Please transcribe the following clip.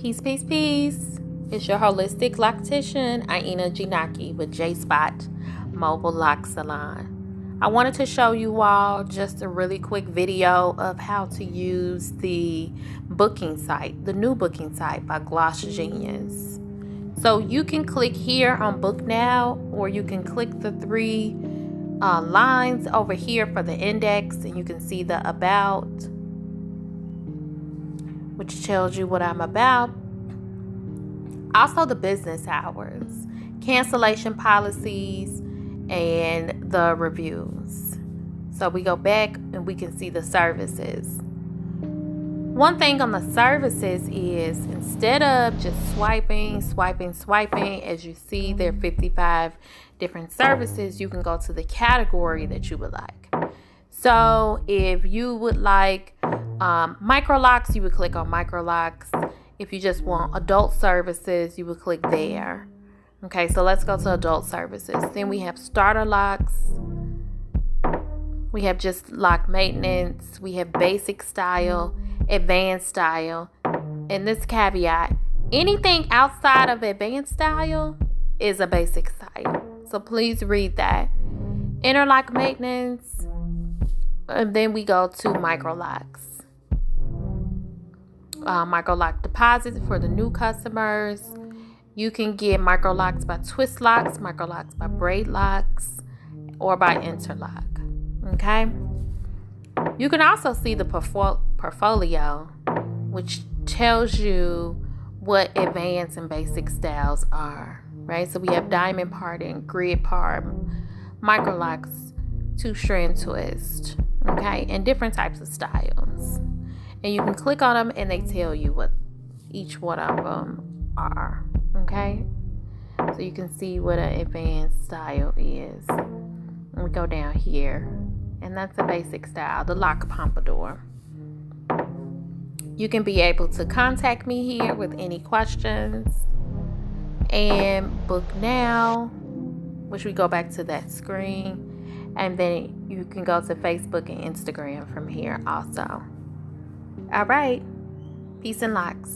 Peace, peace, peace. It's your holistic loctician, Aina Jinaki with J-Spot Mobile Lock Salon. I wanted to show you all just a really quick video of how to use the booking site, the new booking site by GlossGenius. So you can click here on Book Now, or you can click the three lines over here for the index, and you can see the About, which tells you what I'm about. Also the business hours, cancellation policies, and the reviews. So we go back and we can see the services. One thing on the services is, instead of just swiping, as you see there are 55 different services, you can go to the category that you would like. So if you would like micro locks, you would click on micro locks. If you just want adult services, you would click there. Okay, so let's go to adult services. Then we have starter locks. We have just lock maintenance. We have basic style, advanced style. And this caveat, anything outside of advanced style is a basic style. So please read that. Interlock maintenance. And then we go to micro locks. Micro lock deposits for the new customers. You can get micro locks by twist locks, micro locks by braid locks, or by interlock. Okay. You can also see the portfolio, which tells you what advanced and basic styles are. Right. So we have diamond parting, grid part, micro locks, 2-strand twist. Okay, and different types of styles. And you can click on them and they tell you what each one of them are. Okay, so you can see what an advanced style is. And we go down here, and that's a basic style, the lock pompadour. You can be able to contact me here with any questions. And book now, which we go back to that screen. And then you can go to Facebook and Instagram from here also. All right. Peace and locks.